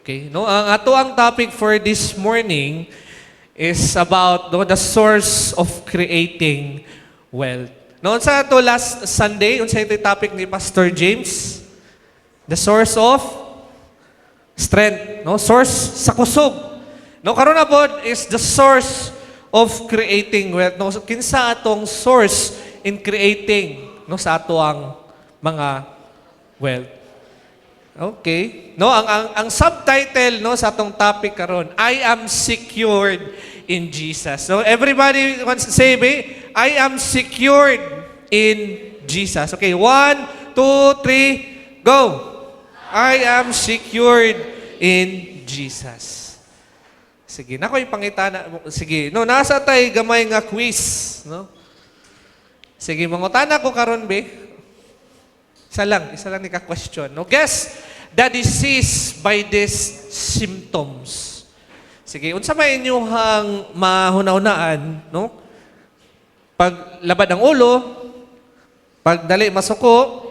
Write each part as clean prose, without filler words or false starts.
Okay? No, ang topic for this morning is about the source of creating wealth. No, sa to last Sunday, unsa ito topic ni Pastor James? The source of strength, no? Source sa kusog. No, karon na pod is the source of creating wealth. No, so, kinsa atong source in creating no sa ato ang mga wealth. Okay. No, ang subtitle no sa atong topic karon, I am secured in Jesus. So everybody wants to say, I am secured in Jesus. Okay, 1, 2, 3, go. I am secured in Jesus. Sige, nakoy pangitana. Sige, no, nasa tay gamay nga quiz, no? Sige, mangutana ko karon be. Isa lang ni ka-question. No? Guess the disease by these symptoms. Sige, unsa may inyong mahuna-hunaan, no? Pag labad ang ulo, pag dali masuko,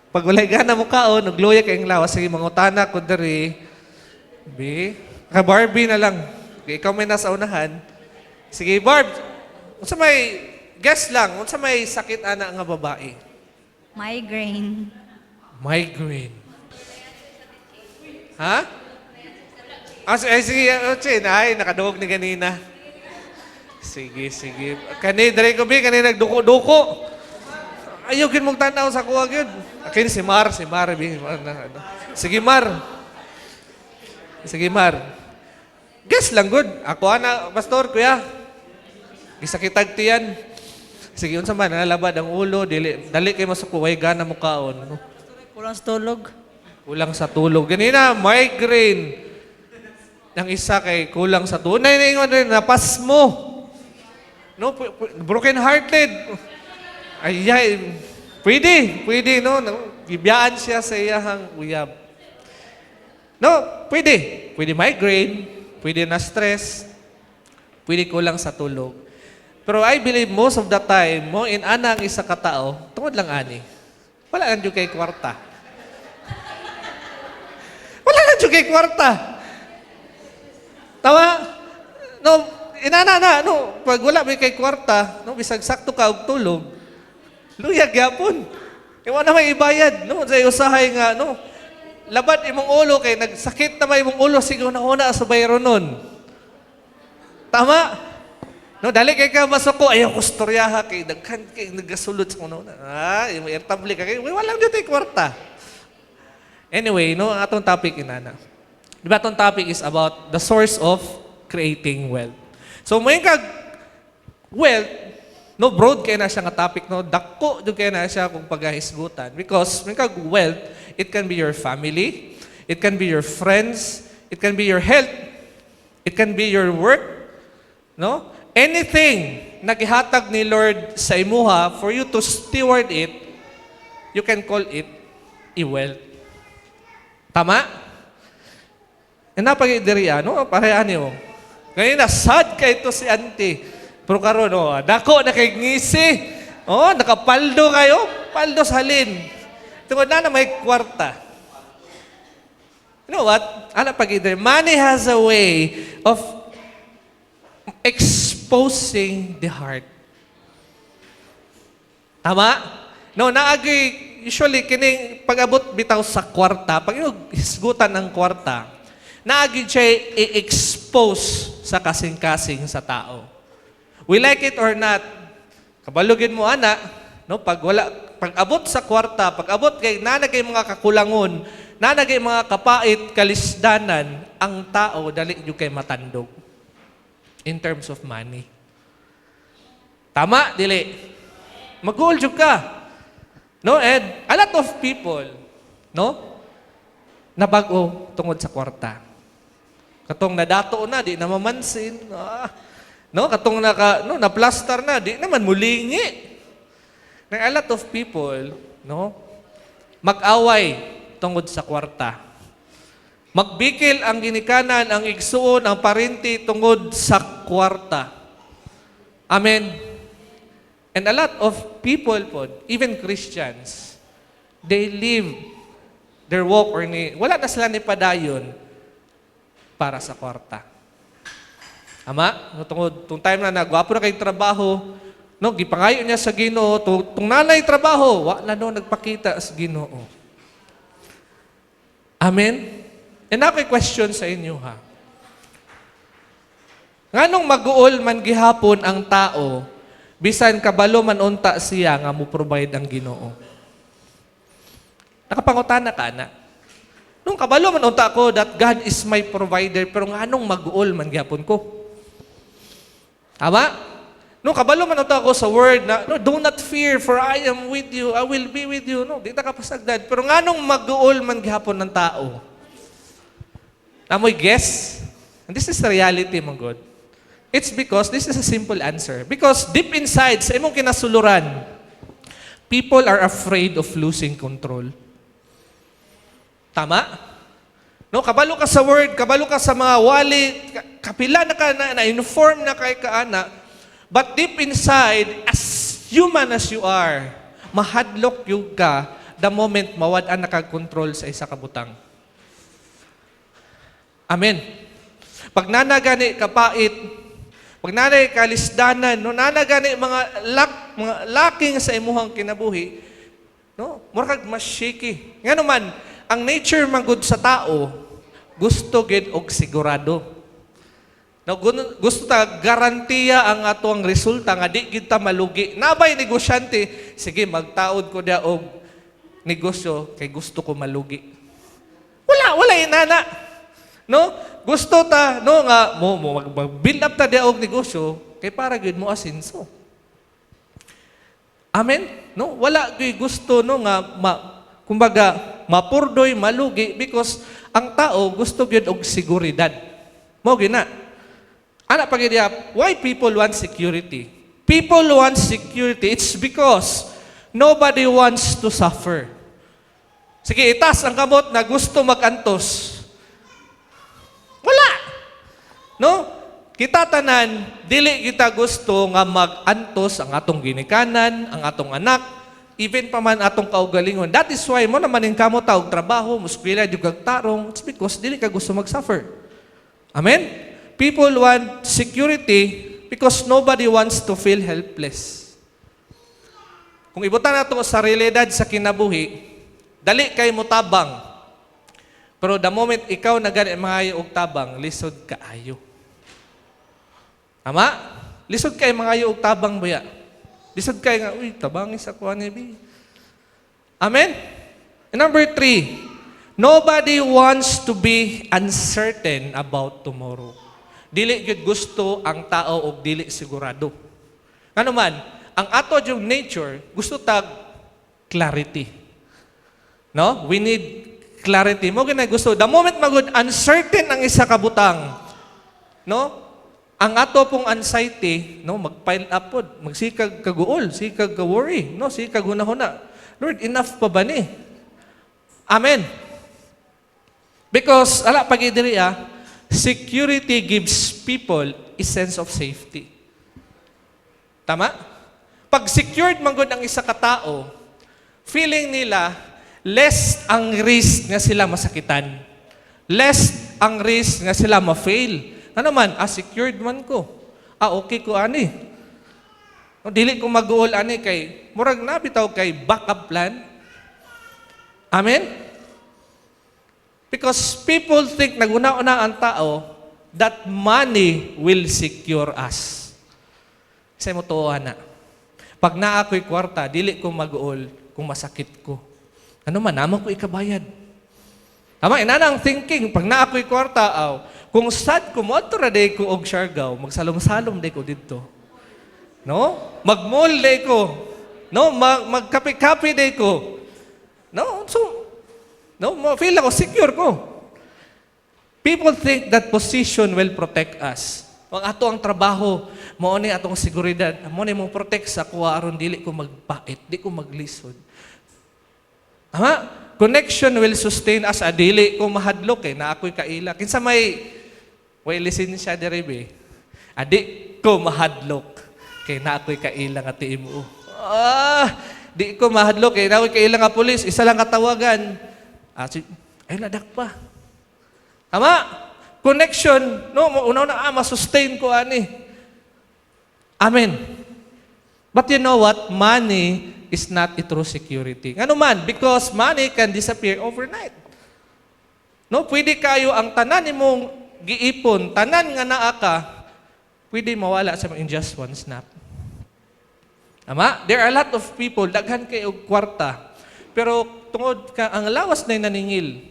pag walay gana mo kaon, nagluya kayong lawas, sige, mangutana ko diri. Barbie na lang. Okay, ikaw may nasa unahan. Sige, Barb, unsa may, guess lang, unsa may sakit ana nga babae? Migraine. Migraine. Ha? Sige, ay, nakadungog ni ganina. Sige. Kani, dali ko kani nagduko-duko. Ayaw kin mong tanaw sa kuwag yun. Akin si Mar, bi. Sige, Mar. Guess lang, good. Ako, pastor, kuya. Gisakitag tiyan. Sige, unsa man, nalalabad ang ulo, dali kay masukuway, gana mo kaon. No? Kulang sa tulog. Kulang sa tulog. Ganina, migraine. Ang isa kay kulang sa tulog. Naingon rin, napas mo. No, broken hearted. Ay, pwede, no? Gibiyaan siya sa iyahang uyab. No, pwede. Pwede migraine, pwede na stress, pwede kulang sa tulog. Pero I believe most of the time, mo in ana ang isa ka tao, tungod lang ani. Wala lang kay kwarta. Wala lang kay kwarta. Tawa? No, inana no, pag wala may kay kwarta, no, bisag sakto ka og tulog, luyag gyapon. Imo na may ibayad, no, sa usahay nga, no. Labad imong ulo kay nagsakit na may imong ulo siguro na una sa bayro nun. Tama? No, dali kay ka masuko, ayaw ko storyaha kay daghan kay nagasulod sa kuno. Imo irtable ka kay walang dito kwarta. Anyway, no, ang atong topic inana. Di ba atong topic is about the source of creating wealth. So, may kag wealth, no, broad kay na siya nga topic, no, dako jud kay na siya kung pagahisgutan. Because may kag wealth, it can be your family, it can be your friends, it can be your health, it can be your work, no? Anything na gihatag ni Lord sa imuha, for you to steward it, you can call it a wealth. Tama? E napag-idiriya, no? Parehan niyo. Ngayon na, sad ka ito si auntie. Pero karon, no, dako na kay ngisi. Oh, nakapaldo kayo. Paldo sa halin. Tungod na may kwarta. You know what? Ano pag-idiriya? Money has a way of exposing the heart. Tama? No, usually, kining pag-abot bitaw sa kwarta, pag hisgutan ng kwarta, naagi siya i-expose sa kasing-kasing sa tao. We like it or not, kabalugin mo, ana, no, pag abot sa kwarta, pag abot kay nanagay mga kakulangon, nanagay mga kapait, kalisdanan, ang tao, dali yung kay matandog. In terms of money. Tama, dili. Mag-goal ka. No, and a lot of people, no, nabago tungod sa kwarta. Katong nadato na, di na mamansin. No, katong na-plaster na, di naman mulingi. A lot of people, no, mag-away tungod sa kwarta. Magbikil ang ginikanan, ang igsuon, ang parinti tungod sa kwarta. Amen. And a lot of people po, even Christians, they live their walk or wala na sila ni padayon para sa kwarta. Ama, no, tung time na nagwapo na kay trabaho, no, gipangayo niya sa Ginoo, tung nanay trabaho, wala no nagpakita sa Ginoo. Amen? And ako'y question sa inyo ha. Nganong mag-uol man gihapon ang tao, bisan kabalo man unta siya nga mo provide ang Ginoo. Nakapangutana ka na. Nung kabalo man unta ko that God is my provider, pero nganong mag-uol man gihapon ko? Tama? Nung kabalo man unta ko sa word na, no, do not fear for I am with you, I will be with you. No, di ta kapasagdan. Pero nganong mag-uol man gihapon ng tao? Amoy guess? And this is the reality, my God. It's because, this is a simple answer. Because deep inside, sa imong kinasuluran, people are afraid of losing control. Tama? No, kabalo ka sa word, kabalo ka sa mga wali, kapila na ka na-inform na kay kaana, but deep inside, as human as you are, mahadlok yung ka the moment mawad-an nakag-control sa isa kabutang. Amen. Pag nanagani kapait, pag nanay kalisdanan, no, nanagani mga laking sa imuhang kinabuhi, no, murag mas shaky. Nga naman, ang nature magud sa tao, gusto gid og sigurado. No, gusto ta garantiya ang ato ang resulta nga di gid ta malugi. Nabay negosyante, sige magtaod ko dia og negosyo kay gusto ko malugi. Wala inana. No? Gusto ta no nga mag-build up ta dia og negosyo kay para gyud mo asenso. Amen? No, wala gyud gusto no nga kumbaga mapurdoy malugi because ang tao gusto gyud og seguridad. Mao gina. Ana pag why people want security? People want security. It's because nobody wants to suffer. Sige, itas ang kamot na gusto magantos. Wala. No? Kita tanan, dili kita gusto nga mag-antos ang atong ginikanan, ang atong anak, even pa man atong kaugalingon. That is why mo naman yung kamo taog trabaho, muskwila, yung tarong, it's because dili ka gusto mag-suffer. Amen? People want security because nobody wants to feel helpless. Kung ibutan nato sa realidad sa kinabuhi, dali kay mo tabang. Pero the moment ikaw na gani mangayo og tabang, lisod kaayo. Tama? Lisod kay mangayo og tabang buya. Lisod kay nga, uy, tabang isa ko ani bi. Amen? And number 3, nobody wants to be uncertain about tomorrow. Dili gyud gusto ang tao og dili sigurado. Ano man, ang ato yung nature, gusto tag clarity. No? We need clarity. Mo ginay gusto. The moment magud uncertain ang isa ka butang, no? Ang ato pong anxiety, no, mag-pile up pod, magsikag kaguol, sikag ka worry, no, sikag hunahuna. Lord, enough pa ba ni? Amen. Because ala pag diri security gives people a sense of safety. Tama? Pag secured man gud ang isa ka tao, feeling nila less ang risk nga sila masakitan. Less ang risk nga sila ma-fail. Ano man, secured man ko. Okay ko ani. Dili ko mag-uol ani kay murag na bitaw kay backup plan. Amen? Because people think naguna-una ang tao that money will secure us. Sa mo tuwa na. Pag naa ko'y kwarta, dili ko mag-uol kung masakit ko. Ano man, naman ko ikabayad. Tama, inana ang thinking. Pag naa ko'y kwarta, kung sad ko, motora day ko og Siargao, magsalom-salom day ko dito. No? Mag-mall day ko. No? Magkape-kape day ko. No? So, no? Feel ako, secure ko. People think that position will protect us. Pag ato ang trabaho, mao ni atong seguridad, mao ni mo protect sa kuha aron dili ko magpait, di ko maglisod. Connection will sustain us dili ko mahadlok na ako'y kaila. Kinsa may lisensya diri be. Adi ko mahadlok kay na ako'y kaila nga tiimo. Di ko mahadlok kay na ako'y kaila nga pulis, isa lang katawagan. Ay nadak pa. Tama? connection, no, una na masustain ko ani. Amen. But you know what? Money is not a true security. Ano man? Because money can disappear overnight. No, pwede kayo ang tanan imong giipon, tanan nga naa ka, pwede mawala sa in just one snap. Ama? There are a lot of people, daghan kayo og kwarta, pero tungod ka ang lawas na naningil,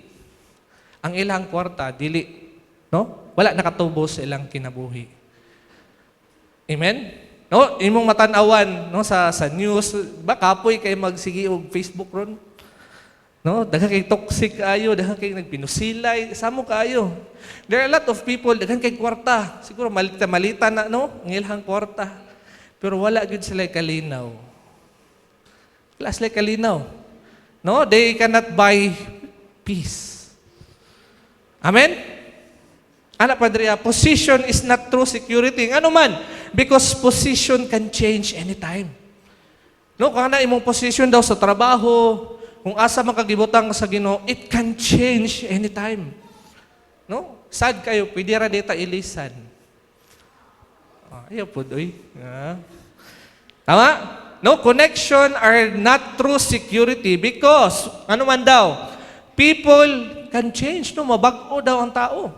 ang ilang kwarta dili, no? Wala nakatubo sa ilang kinabuhi. Amen? No, imong matan-awan no sa news, ba kapoy kay magsigi og Facebook ron. No, daghan kay toxic kayo, daghan kay nagpinusilay, samo kayo. There are a lot of people daghan kay kwarta. Siguro malita na no, ang ilang kwarta. Pero wala gyud sila kalinaw. Wala sila kalinaw. No, they cannot buy peace. Amen? Ana Padria, position is not true security. Ano man? Because position can change anytime. No, kung na imong position daw sa trabaho, kung asa makagibutang sa Ginoo, it can change anytime. No? Sad kayo, pwede ra dita ilisan. Ayaw po, doy. Tama? No, connection are not true security because, ano man daw, people can change. No, mabago daw ang tao.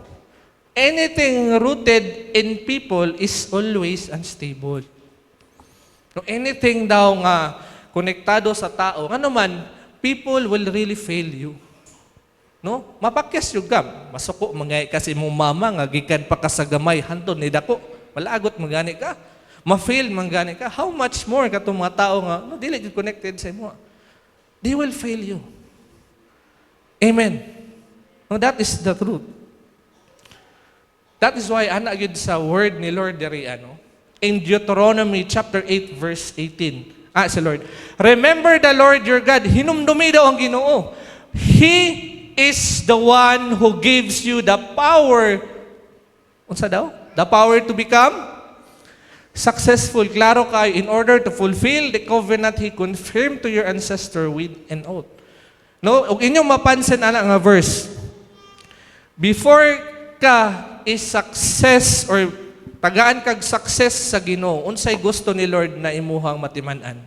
Anything rooted in people is always unstable. No, anything daw nga konektado sa tao, ano man, people will really fail you. No? Mapakyas yung gam. Masuko, mangay kasi mong mama, nga gikan pa ka sa gamay, hanton ni dako. Malagot, magani ka. Ma-fail, magani ka. How much more ka itong mga tao nga, no, dili connected sa imo. They will fail you. Amen. No, that is the truth. That is why, ana gyud sa word ni Lord diri, in Deuteronomy chapter 8, verse 18. Si Lord. Remember the Lord your God. Hinumdumi daw ang Ginoo. He is the one who gives you the power. Unsa daw? The power to become successful. Klaro kayo, in order to fulfill the covenant He confirmed to your ancestor with an oath. No, ug inyong mapansin ana nga verse. Before ka is success or tagaan kag success sa Ginoo, unsay gusto ni Lord na imuhang matiman-an?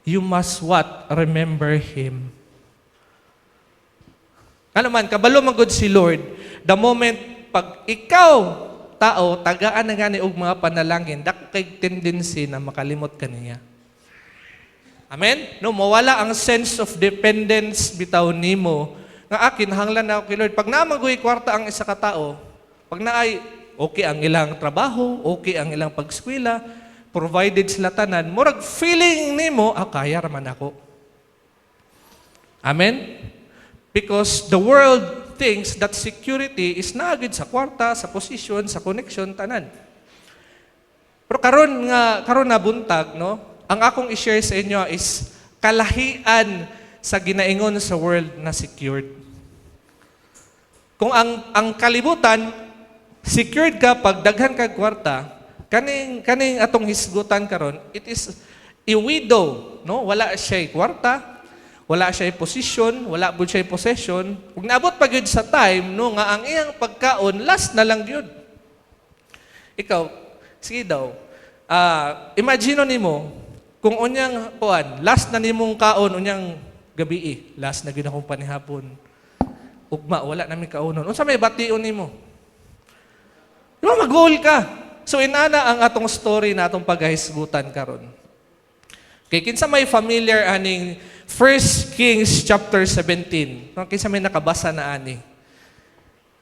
You must what? Remember Him. Ano man, kabalo man gud si Lord, the moment pag ikaw, tao, tagaan na gani og mga panalangin, dako kay tendency na makalimot ka niya. Amen? No, mawala ang sense of dependence bitaw nimo. Nga akin, hanglan na ako kay Lord. Pag namagoy kwarta ang isa ka tao, pag naay okay ang ilang trabaho, okay ang ilang pagskwela, provided sila tanan, murag feeling nimo, kaya raman ako. Amen? Because the world thinks that security is naagid sa kwarta, sa position, sa connection, tanan. Pero karon na buntag, no? Ang akong i-share sa inyo is kalahian sa ginaingon sa world na secured. Kung ang kalibutan, secured ka pag daghan kag kwarta, kaning atong hisgutan karon, it is a widow, no? Wala siya kwarta, wala siya position, wala bud siya possession. Ug naabot pa gyud sa time no nga ang iyang pagkaon last na lang gyud. Ikaw, sige daw. Imagine nimo kung unyang kuan, last na nimong kaon unyang gabi, last na gyud akong panihapon. Ugma, wala namin kaunon. Unsa may bation nimo? Di ba mag-goal ka? So inana ang atong story na atong paghisgutan karon. Kay kinsa may familiar aning 1 Kings chapter 17. No, kinsa may nakabasa na ani.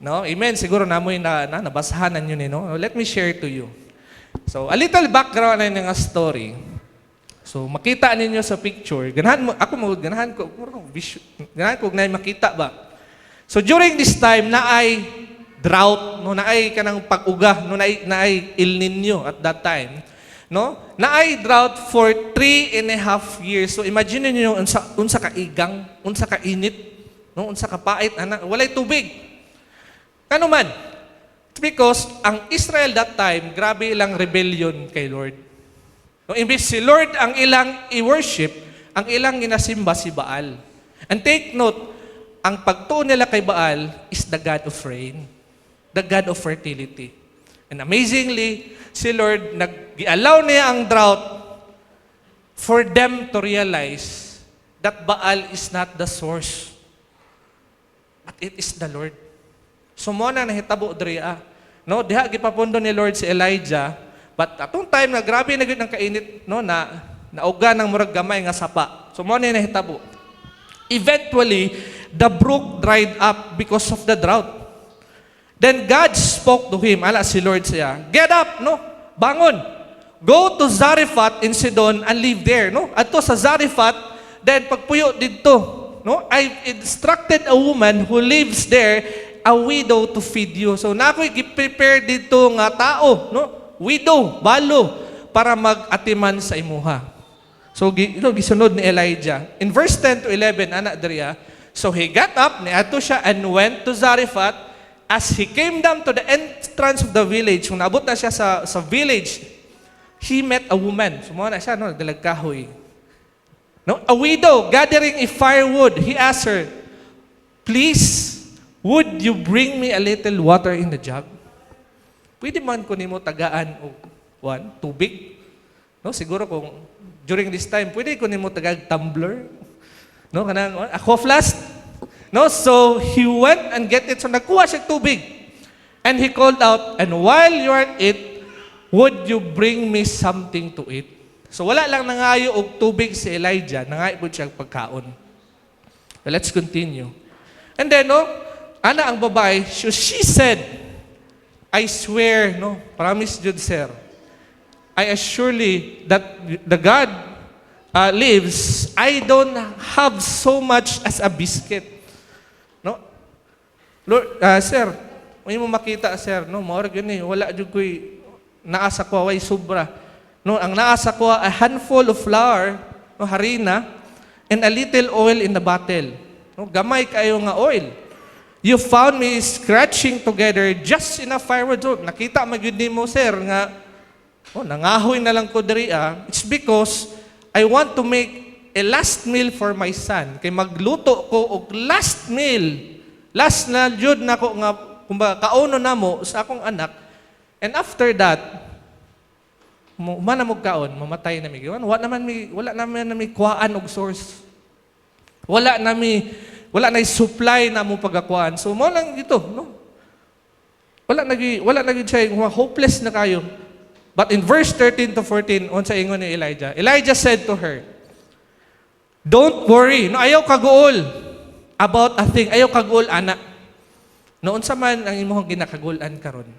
No? Amen. Siguro namoy nabasahan ninyo ni no. Let me share to you. So a little background na nga story. So makita ninyo sa picture. Ganahan ko na makita ba? So during this time naay drought, no, naay kanang pag-uga, no, naay El Nino at that time, no? Naay drought for 3.5 years. So imagine niyo unsa ka igang, unsa ka init, no, unsa ka pait ana, walay tubig. Kano man? Because ang Israel that time, grabe ilang rebellion kay Lord. No, imbis si Lord ang ilang i-worship, ang ilang ginasimba si Baal. And take note, ang pagtuon nila kay Baal is the God of rain. the God of fertility. And amazingly, si Lord, nag-allow niya ang drought for them to realize that Baal is not the source, but it is the Lord. So mo na nahitabo diriya. No, diha gipapundo ni Lord si Elijah, but atong time na grabe na gyud ang kainit, no, na nauga ng murag gamay nga sapa. So mo na nahitabo. Eventually, the brook dried up because of the drought. Then God spoke to him. Ala si Lord siya, get up, no? Bangon. Go to Zarephath in Sidon and live there, no? Adto sa Zarephath, then pagpuyo didto, no? I instructed a woman who lives there, a widow, to feed you. So nakoy gi-prepare dito nga tao, no? Widow, balo, para mag-atiman sa imuha. So gisunod ni Elijah. In verse 10 to 11, ana diriya, so he got up, niadto siya and went to Zarephath. As he came down to the entrance of the village, kung naabot na siya sa village, he met a woman. Sumuha na siya, no? Nagdalag kahoy. No? A widow gathering a firewood. He asked her, please, would you bring me a little water in the jug? Pwede man ko nimo tagaan o tubig. No? Siguro kung during this time, pwede ko nimo tagag tumbler. No? Kanang, aqua flask. No, so he went and get it. So nagkuha siya tubig. And he called out, and while you are at it, would you bring me something to eat? So wala lang nangayo og tubig si Elijah, nangayo po siya pagkaon. Well, let's continue. And then, no, ana ang babae, she said, I swear, no, promise Jude, sir, I assuredly that the God lives, I don't have so much as a biscuit. No? Lord, sir, may mo makita, sir, no, maorag yun eh, wala jud ko'y naasa ko, way sobra. No, ang naasa ko, a handful of flour, no, harina, and a little oil in the bottle. No, gamay kayo nga oil. You found me scratching together just enough firewood. So, nakita magyud nimo, sir, nga, oh, nangahoy na lang ko diri. It's because I want to make a last meal for my son. Kay magluto ko og last meal. Last na jud nako nga kumbaga kauno namo sa akong anak. And after that, man mo kaon, mamatay na mi. Wala naman mi kuhaan og source. Wala na supply na mo pagakuan. So mo lang dito, no? Wala na siya hopeless na kayo. But in verse 13 to 14, unsa ingon ni Elijah? Elijah said to her, don't worry. No, ayaw kaguol about a thing. Ayaw kaguol, anak. Noon sa man ang imong ginakagulan karon.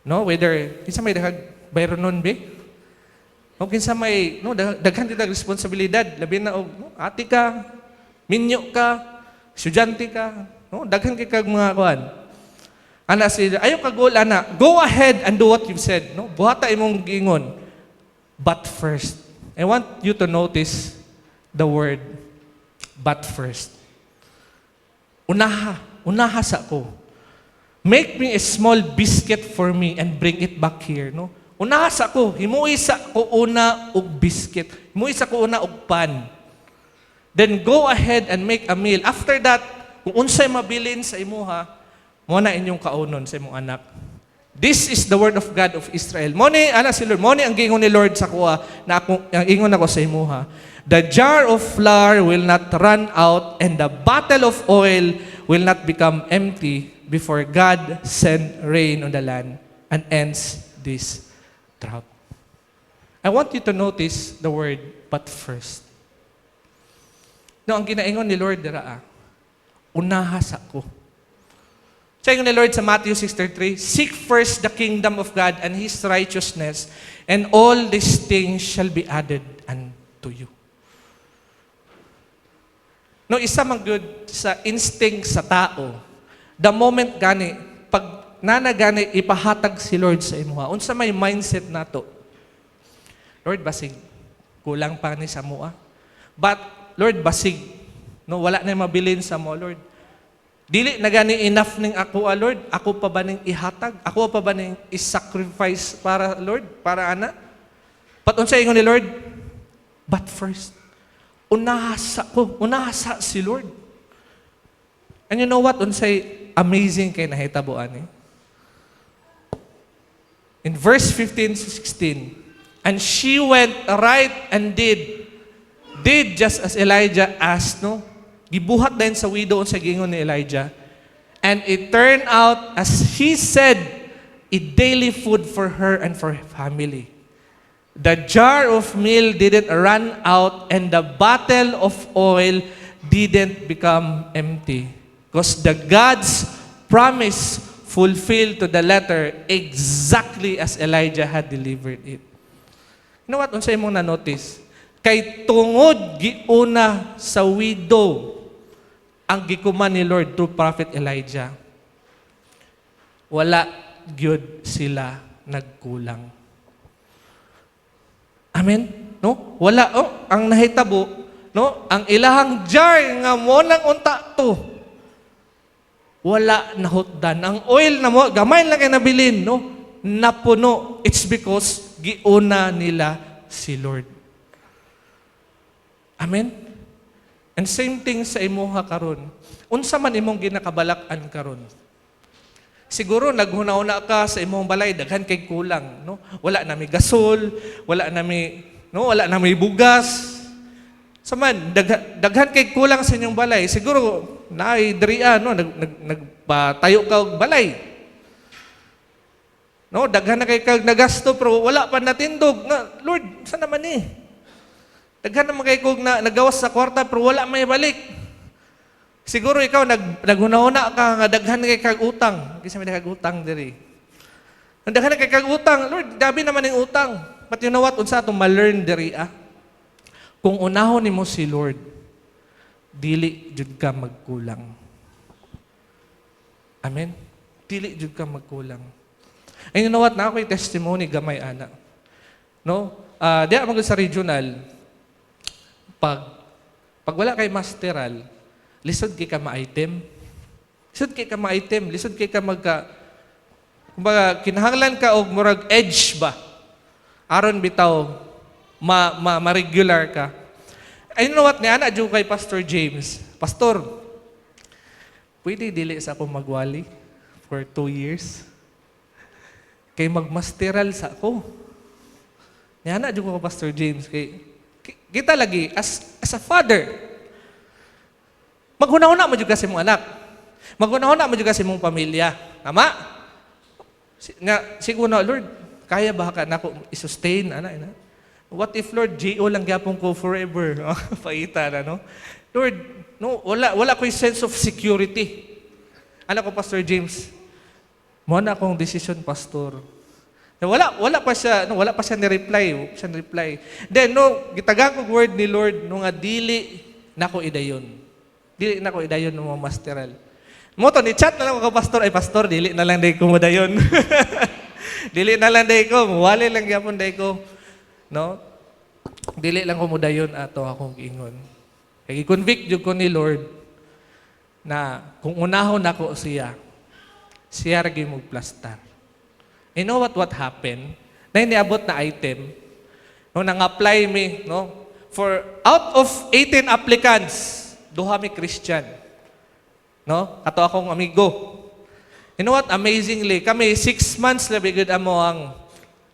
No, whether kinsa may dagag bayronon be? O kinsa may no daghan titag responsibilidad, labi na og no, ati ka, minyo ka, estudyante ka, no, daghan kay kag mga kuan. Ana si ayaw kaguol, ana. Go ahead and do what you've said, no? Buhata imong giingon. But first, I want you to notice the word, but first. Unaha sa ko. Make me a small biscuit for me and bring it back here, no? Unaha sa ko, himuwi sa ko una og biscuit. Himuwi sa ko una og pan. Then go ahead and make a meal. After that, kung unsay mabilin sa imuha, mo na inyong kaunon sa imong anak. This is the word of God of Israel. Mo ni ana si Lord, mo ni ang gingon ni Lord sa kuha na ako ang ingon ako sa imuha. The jar of flour will not run out and the bottle of oil will not become empty before God send rain on the land and ends this drought. I want you to notice the word, but first. No, ang ginaingon ni Lord dira, unaha sa ko. Sa ingon ni Lord sa Matthew 6:33, seek first the kingdom of God and His righteousness, and all these things shall be added unto you. No, isa man good sa instinct sa tao, the moment gani, pag nanagani, ipahatag si Lord sa imuha. Unsa may mindset nato? Lord, basig, kulang pa ni sa mua. But, Lord, basig, no, wala na mabilin sa mo, Lord. Dili na gani enough ning ako, Lord. Ako pa ba ning ihatag? Ako pa ba ning isacrifice para, Lord? Para ana? But unsa ingon ni Lord? But first, unasa si Lord. And you know what? Unsay amazing kay nahitabuan eh? In verse 15 to 16, and she went right and did just as Elijah asked, no? Gibuhat din sa widow sa gingon ni Elijah. And it turned out, as he said, a daily food for her and for her family. The jar of meal didn't run out and the bottle of oil didn't become empty. Because the God's promise fulfilled to the letter exactly as Elijah had delivered it. You know what? Unsay mong na-notice? Kay tungod giuna sa widow ang gikuman ni Lord through Prophet Elijah. Wala gyud sila nagkulang. Amen? No? Wala ang nahitabo, no? Ang ilahang jar nga mo nang unta to. Wala nahutdan. Ang oil na mo, gamay lang kay nabilin, no? Napuno. It's because giuna nila si Lord. Amen? And same thing sa imuha karon. Unsa man imong ginakabalak-an karon. Siguro naghunauna ka sa imong balay daghan kay kulang, no? Wala na may gasol, wala na may bugas. Saman daghan kay kulang sa inyong balay. Siguro naay diriya, no, nagpatayo ka og balay. No, daghan na kay kag nagasto pero wala pa natindog. Nga, Lord, saan naman eh? Daghan naman kay kog na nagawas sa kwarta pero wala may balik. Siguro ikaw naghunahuna ka nga daghan kay kag utang. Kisa may kag utang diri. Ang daghan kay kag utang, Lord, dabi naman ning utang. But you know what? Unsa atong ma-learn diri Kung unahon nimo si Lord, dili jud ka magkulang. Amen. Dili jud ka magkulang. And you know what? Na ako'y testimony gamay ana. No? Diya magud sa regional, pag wala kay masteral, lisod kay ka ma-item. Lisod kay ka ma-item. Lisod kay ka kumbaga, kinahanglan ka og murag edge ba? Aron bitaw, ma-regular ka. I know what, niana dyan kay Pastor James. Pastor, pwede dili sa ako magwali for 2 years? Kay magmasteral sa ako. Niana dyan ko Pastor James. Kita lagi, as a father, maghuna-huna mo dyan kasi mong anak. Maghuna-huna mo dyan kasi mong pamilya. Tama? Siguro na, Lord, kaya ba ka na ako i-sustain? What if, Lord, G.O. lang gyapon ko forever? Paita na, no? Lord, no, wala ko yung sense of security. Alam ko, Pastor James, muna akong decision, Pastor. Wala pa siya ni-reply. Then, no, gitagang ko word ni Lord, no nga, dili nako idayon. Dili nako idayon ng mga masteral. Moto, ni-chat na lang ako, Pastor, ay, Pastor, dili na lang day ko mo dayon. Dili na lang day ko, wali lang gyapon day ko. No? Dili lang ko mo dayon ato akong giingon. Kaya i-convict jud ko ni Lord na kung unahon nako siya ra gyud magplastar. You know what happened? Na niabot na item, no, nang-apply me, no? For out of 18 applicants, duha mi Christian. No? Ato akong amigo. You know what? Amazingly, kami 6 months labi gud amo ang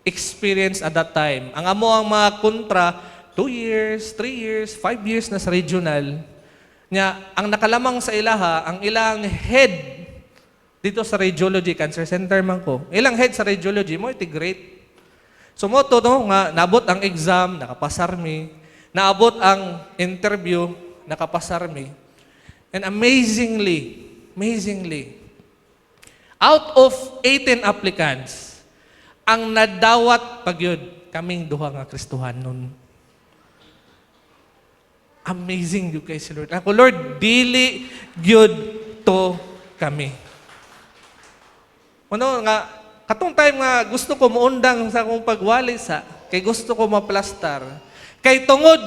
experience at that time. Ang amo ang mga kontra, 2 years, 3 years, 5 years na sa regional. Nya, ang nakalamang sa ilaha, ang ilang head dito sa radiology, cancer center man ko. Ilang head sa radiology, mo iti great. So mo to, no, nga, naabot ang exam, nakapasar mi. Naabot ang interview, nakapasar mi. And amazingly, out of 18 applicants, ang nadawat pagyud kaming duha nga Kristohan nun. Amazing yun kay si Lord. Ako, Lord, dili gyud to kami. Ano nga, katong time nga gusto ko muundang sa akong pagwali sa, kay gusto ko maplastar, kay tungod,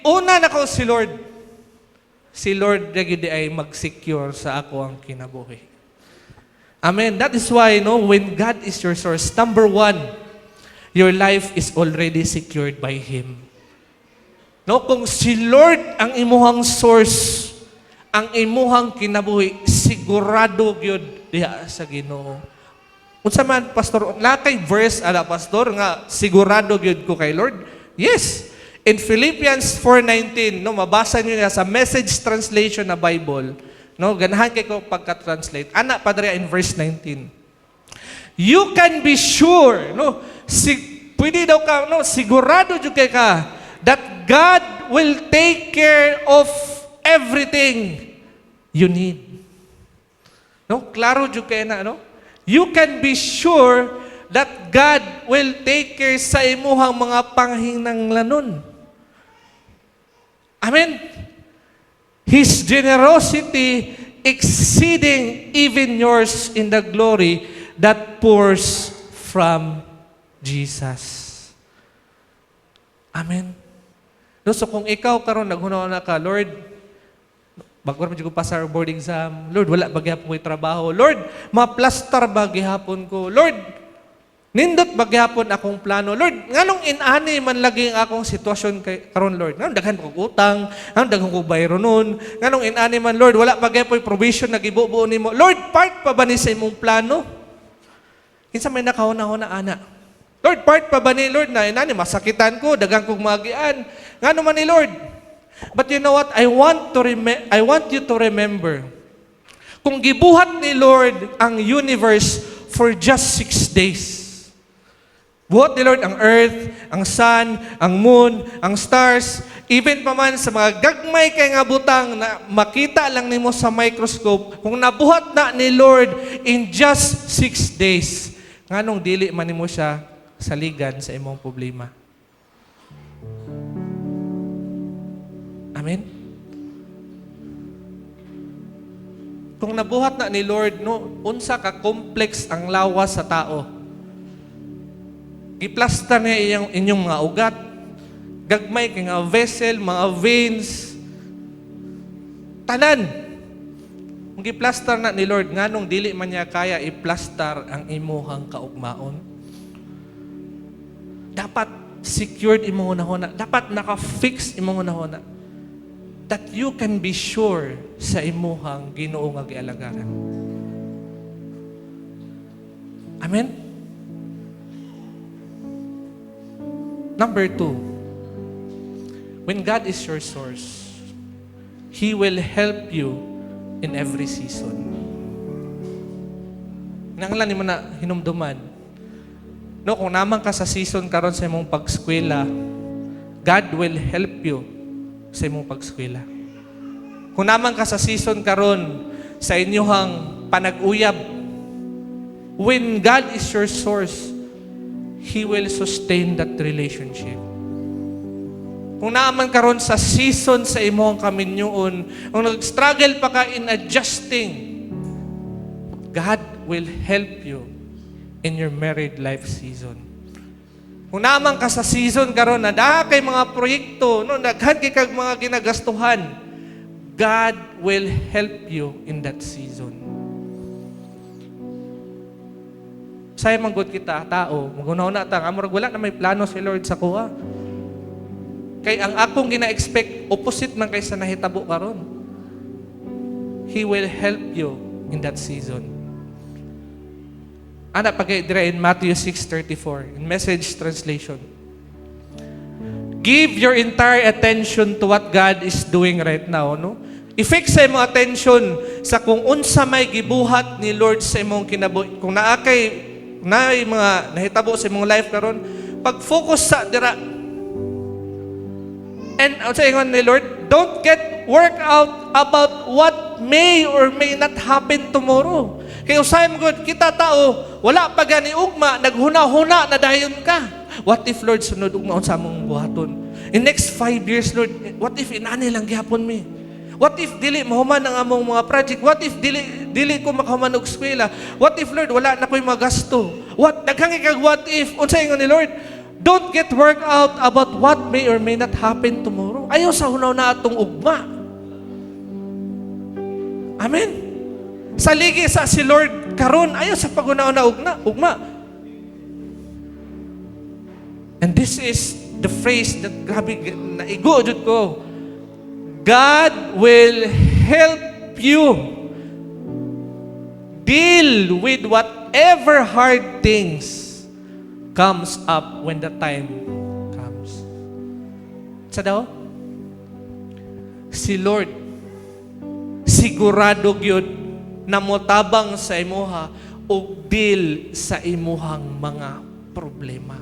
una na ko si Lord. Si Lord gyud ay mag-secure sa ako ang kinabuhi. Amen. That is why, no, when God is your source, number 1, your life is already secured by Him. No, kung si Lord ang imuhang source, ang imuhang kinabuhi, sigurado gyud diha sa Ginoo. Unsa man, pastor, na kay verse ala pastor nga sigurado gyud ko kay Lord? Yes. In Philippians 4:19, no, mabasa niyo na sa Message translation na Bible, no, ganahan kay ko pagka-translate. Ana padre in verse 19. You can be sure, no, pwede daw ka, no, sigurado jud kay ka that God will take care of everything you need. No, klaro jud kay na, no? You can be sure that God will take care sa imuhang mga panghinanglanon. Amen. His generosity exceeding even yours in the glory that pours from Jesus. Amen. No, so kung ikaw karon naghunaw na ka, Lord, bago naman ko pass our board exam, Lord, wala ba gihapon ko'y trabaho? Lord, maplastar ba gihapon ko? Lord, nindot ba gihapon akong plano? Lord, nganong inani man lagi ang akong sitwasyon karon, Lord? Nganong daghan ko utang, nganong daghan ko bayro nun, nganong inani man, Lord, wala ba gihapon provision na gibubuo nimo? Lord, part pa ba ni sa imong plano? Kinsa may nakahuna-huna ana? Lord, part pa ba ni Lord na inani masakitan ko, daghang kong magian? Ngano man ni Lord? But you know what? I want you to remember, kung gibuhat ni Lord ang universe for just 6 days, buhat ni Lord ang earth, ang sun, ang moon, ang stars, even pa man sa mga gagmay kay nga butang na makita lang nimo sa microscope, kung nabuhat na ni Lord in just 6 days, nganong dili man nimo siya saligan sa imong problema? Amen? Kung nabuhat na ni Lord, no, unsa ka complex ang lawas sa tao. Giplastar niya inyong mga ugat, gagmay kay nga vessel, mga veins, tanan. Kung giplastar na ni Lord, nganong dili man niya kaya iplastar ang imuhang kaugmaon. Dapat secured imong unahuna, dapat naka-fix imong unahuna, that you can be sure sa imuhang Ginoo nga gialagaran. Amen? Number 2, when God is your source, He will help you in every season. Nanglan mo na hinumduman. No, kung naman ka sa season karon sa imong pag-eskwela, God will help you sa imong pag-eskwela. Kung naman ka sa season karon sa inyong panag-uyab, when God is your source, He will sustain that relationship. Kung naman karon sa season sa imong kaminyoon, kung nag-struggle pa ka in adjusting, God will help you in your married life season. Kung naman ka sa season karon na kay mga proyekto, no, daghan kay kag mga ginagastuhan, God will help you in that season. Say manggod kita tao, magunaw na ta, amurag wala na may plano si Lord sa kuha. Kay ang akong gina-expect opposite man kay sa nahitabo karon. He will help you in that season. Ana pag-dire in Matthew 6:34 in Message translation. Give your entire attention to what God is doing right now, no? I-fix sa imong attention sa kung unsa may gibuhat ni Lord sa imong kinabuhi. Kung naakay mga nahitabo sa imong life karon, pag-focus sa dira. And sa ingon ni Lord, don't get worked out about what may or may not happen tomorrow. Kaya usay mo gud kita tao, wala pa gani ugma, naghuna-huna na dayon ka. What if Lord sunod ugma unsa among buhaton? In next 5 years Lord, what if inani lang gihapon mi? What if dili mahuman ang among mga project? What if dili ko makahuman og eskwela? What if Lord wala na koy magasto? What daghang kag what if? Unsay ingon ni Lord? Don't get worked out about what may or may not happen tomorrow. Ayaw sa hunaw na atong ugma. Amen. Saligi sa si Lord karon, ayaw sa pagunaw na ugma. And this is the phrase that grabe naigo jud ko. God will help you deal with whatever whatever hard things comes up when the time comes. Sa daw? Si Lord, sigurado gyud na motabang sa imuha ug deal sa imuhang mga problema.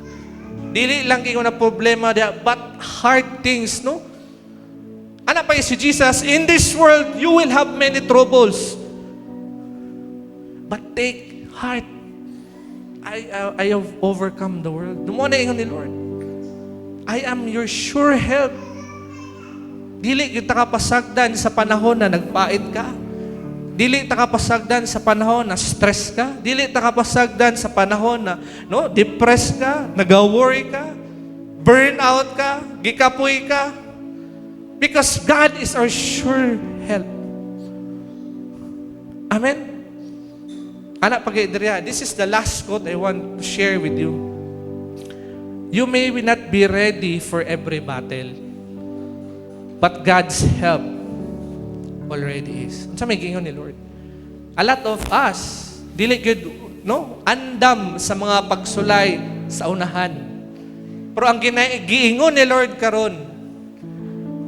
Dili lang kayo na problema dia, but hard things, no? Ano pa si Jesus, in this world, you will have many troubles. But take heart. I have overcome the world. Dumo na ingon ni Lord. I am your sure help. Dili kita kapasagdan sa panahon na nagpait ka. Dili ta kapasagdan sa panahon na stress ka. Dili ta kapasagdan sa panahon na depressed ka, nag-worry ka, burnout ka, gikapoy ka. Because God is our sure help. Amen? Anak pag-idriya, this is the last quote I want to share with you. You may not be ready for every battle, but God's help already is. Unsa may gingon ni Lord? A lot of us, dili good, andam sa mga pagsulay sa unahan. Pero ang giingon ni Lord karon,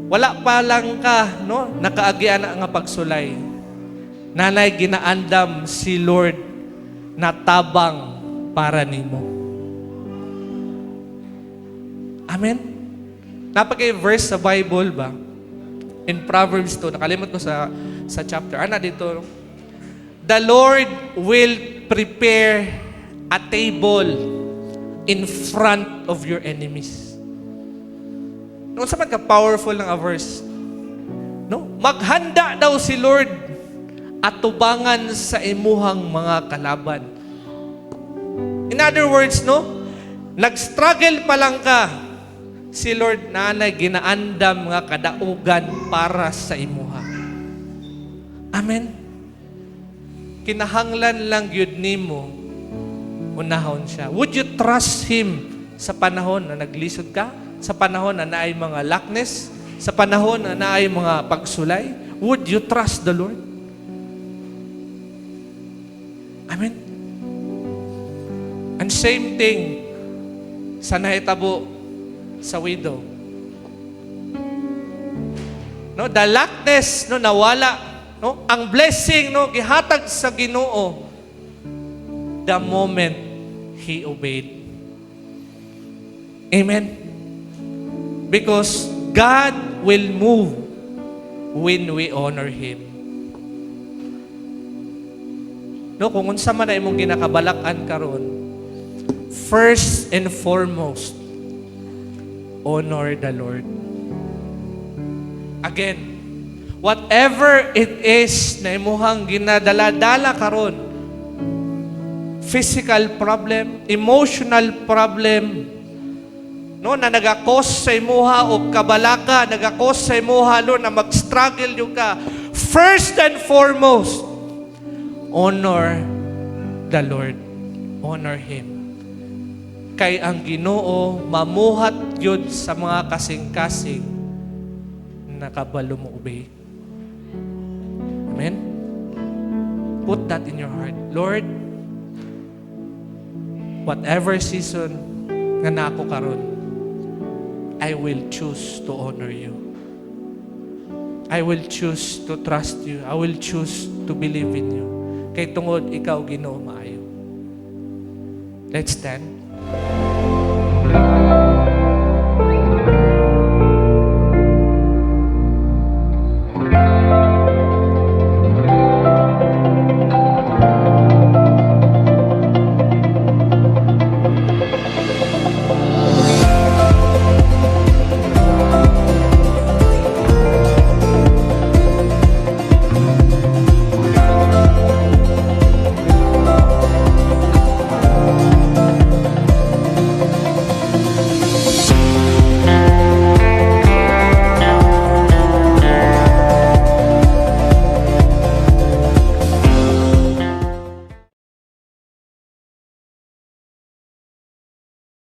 wala pa lang ka, nakaagian na nga pagsulay. Nanay, ginaandam si Lord na tabang para nimo. Amen? Napag-verse sa Bible ba? In Proverbs 2, nakalimot ko sa chapter. Ano dito? The Lord will prepare a table in front of your enemies. Nung saman ka powerful ng a verse. Maghanda daw si Lord at tubangan sa imuhang mga kalaban. In other words, nag-struggle pa lang ka, si Lord nanay ginaandam nga kadaugan para sa imuha. Amen. Kinahanglan lang gyud nimo unahon siya. Would you trust Him sa panahon na naglisod ka? Sa panahon na naay mga lackness? Sa panahon na naay mga pagsulay? Would you trust the Lord? Amen. And same thing sa nahitabo sa widow. The lackness, nawala. Ang blessing, gihatag sa Ginoo the moment he obeyed. Amen. Because God will move when we honor Him. Kung unsa man na imong ginakabalakan karon, first and foremost, honor the Lord. Again, whatever it is na imuhang ginadala-dala karon, physical problem, emotional problem, na nagakos sa imuha o kabalaka, nagakos sa imuha, na mag-struggle yung ka. First and foremost, honor the Lord. Honor Him. Kay ang Ginoo mamuhat yun sa mga kasing-kasing na kabalo mo obey. Amen? Put that in your heart. Lord, whatever season nga nako karon, I will choose to honor you. I will choose to trust you. I will choose to believe in you. Kay tungod ikaw Ginoo maayo. Let's stand.